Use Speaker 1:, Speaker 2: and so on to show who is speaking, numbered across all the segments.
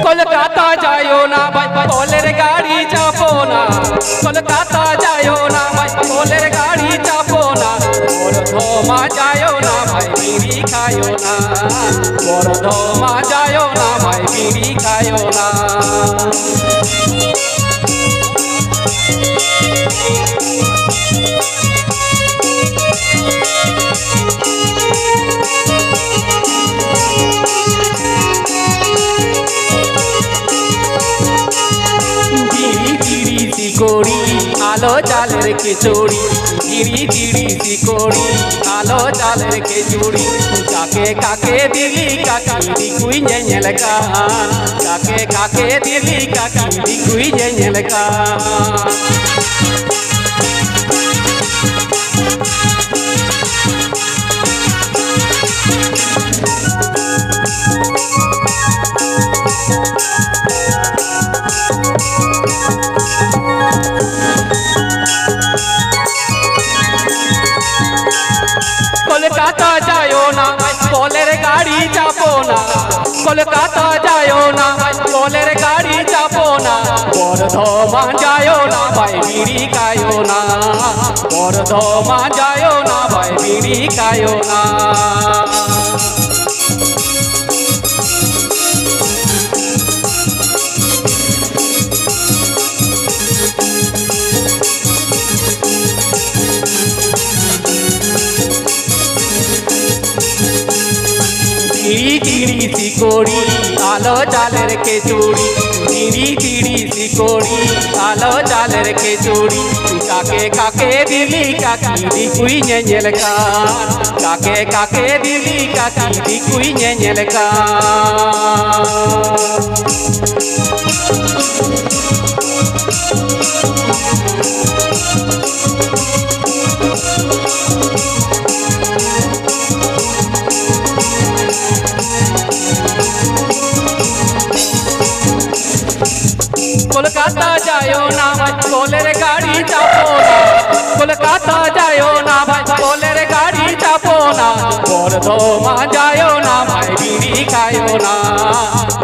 Speaker 1: কলকাতা যায়ও না ভাই বলের গাড়ি চাপো না কলকাতা যায়ও না ভাই বলের গাড়ি চাপো না বর্ধমা যায়ও না ভাই বিড়ি খায়ও না বর্ধমা যায়ও না ভাই বিড়ি খায়ও না করি আলো চালের খিচুড়ি ধীরি ধীরি শিকড়ি আলো চালের খিচুড়ি কাকে কাকে দিলি কাকি দিকুই নেলকা কাকে কাকে দিলি কাকি দিকুই নেলকা কলকাতা যায়ও না বলের গাড়ি চাপো না কলকাতা যায়ও না বলের গাড়ি চাপো না বর্ধমা যায়ও না ভাই বিড়ি খায়ও না বর্ধমা যায়ও না ভাই বিড়ি খায়ও না তিরি তিরি শিকড়ি আলো চালের খিচুড়ি তিরি তিরি শিকড়ি আলো চালের খিচুড়ি কাকে কাকে দিলি কাকি দিকুই নেলকা কাকে কাকে দিলি কাকি দিকুই নেলকা কলকাতা যায়ও না ভাই বলের গাড়ি চাপো না কলকাতা যায়ও না ভাই বলের গাড়ি চাপো না বর্ধমা যায়ও না ভাই বিড়ি খায়ও না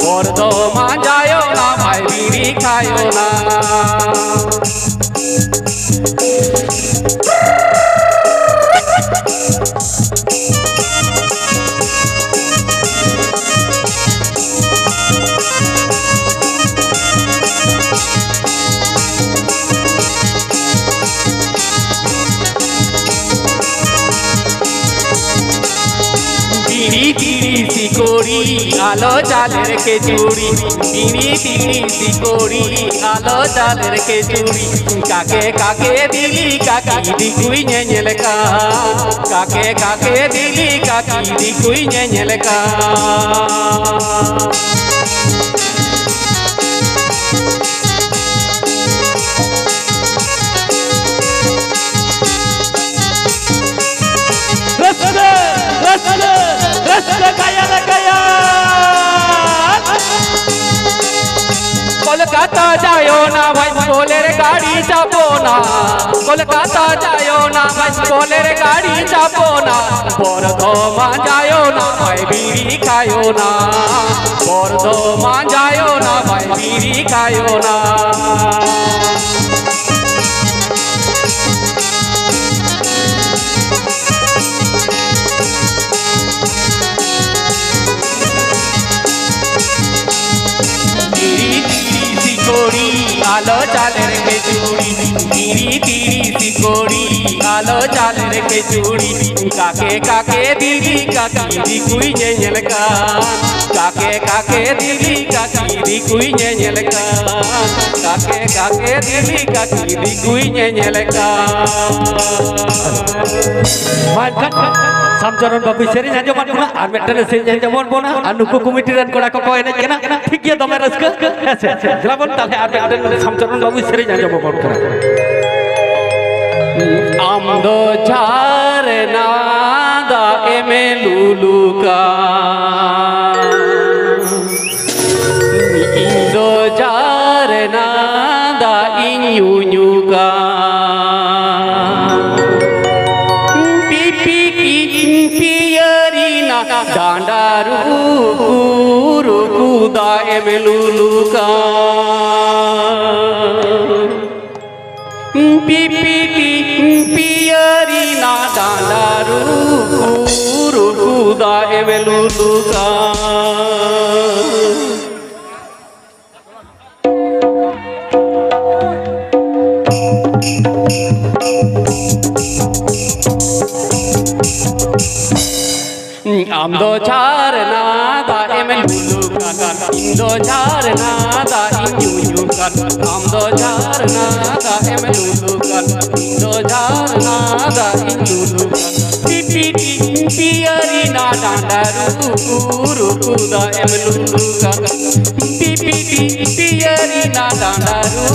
Speaker 1: বর্ধমা যায়ও না ভাই বিড়ি খায়ও না তিরি তিরি শিকড়ি আলো চালের খিচুড়ি তিরি তিরি শিকড়ি আলো চালের খিচুড়ি কাকে কাকে দিলি কাকি দিকুই নেলকা কাকে কাকে দিলি কাকি দিকুই নেলকা কলকাতা যায়ও না ভাই বলের গাড়ি চাপো না কলকাতা যায়ও না ভাই বলের গাড়ি চাপো না বর্ধমা যায়ও না ভাই বিড়ি খায়ও না বর্ধমা যায়ও না ভাই বিড়ি খায়ও না আলো চালের খিচুড়ি তিরি তিরি শিকড়ি আলো চালের খিচুড়ি কাকে কাকে দিলি কাকি দিকুই নেলকা কাকে কাকে দিলি কাকি দিকুই নেলকা কাকে কাকে দিলি কাকি দিকুই নেলকা
Speaker 2: Samcaran babu sering aja mana mana, armet teres sering aja mana mana, anu ku komiti dan korak kau ini kena, ঠিক ya domai raska, jelaban tahe armet teres samcaran babu sering aja mana mana.
Speaker 1: Amdo charna da emeluluka, Indo charna da inyunyuka. डांडारू रुकुदा एमेलुलुका पिपिटी पियरीना डांडारू रुकुदा एमेलुलुका Amdo charna da emelulukan Indo charna da inyunyukan Amdo charna da emelulukan Indo charna da inyunyukan Pipiti piyarina dandaru rukuda emelulukan Pipiti piyarina dandaru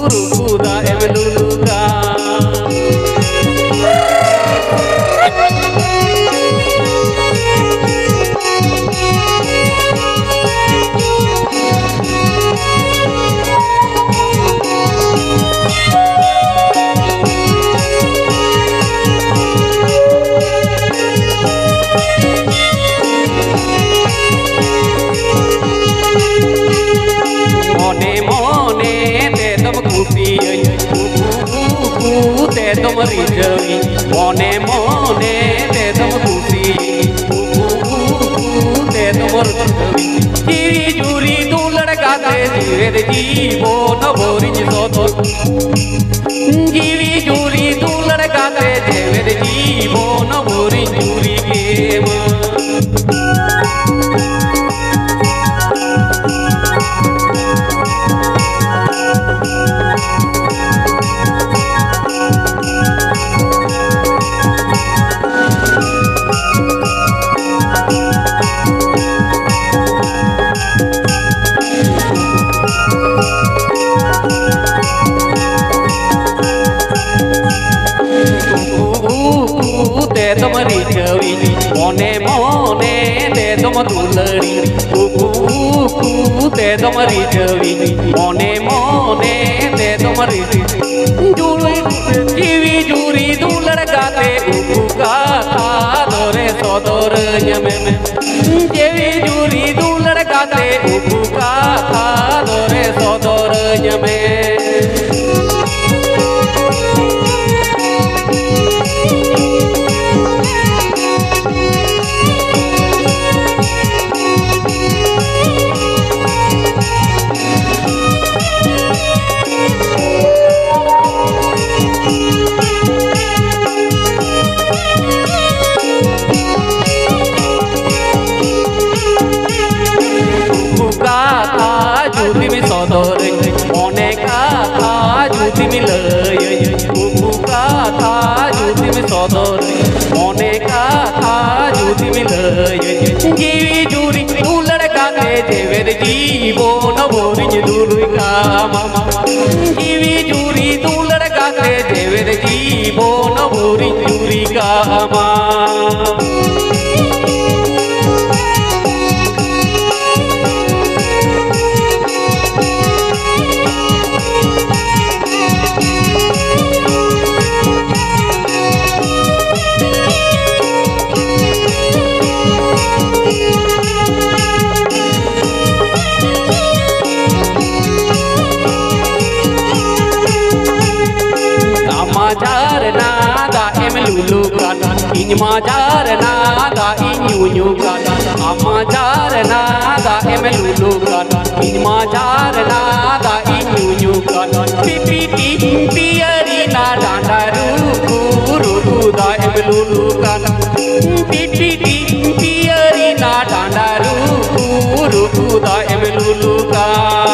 Speaker 1: rukuda emelulukan তোমারি জমি মনে মনে দে তোম খুশি দে তোমার জমি চিরি চুরি তু লড়কাতে জীবের জীবন ভরিছ সদর চিরি চুরি তু লড়কাতে জীবের জীবন ভরি চুরি গেম তোমারি ছবি মনে মনে দে তোম দুলড়ি তে তোমারি ছবি মনে মনে দে তোমারি জুড়ি চিরি জুড়ি দুলড় গাতে উকা ধরে সদর জমে চিরি জুড়ি দুলড় গাতে উকা ধরে সদর জমে মনে কথা যদি মিলয় বুকু কথা যদি মি সদর মনে কথা যদি মিলয় জিবি জুরি তু লড়কাতে দেবের জীবন ভরিছ দুলুই কামা জিবি জুরি তু লড়কাতে দেবের জীবন ভরিছ দুলুই কামা Majar nada inyunyukan amajar nada emelulukan majar nada inyunyukan pipiti piyarina dandaru rukuda emelulukan pipiti piyarina dandaru rukuda emelulukan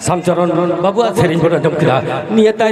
Speaker 1: Samcaran babu sering berada dalam kita niat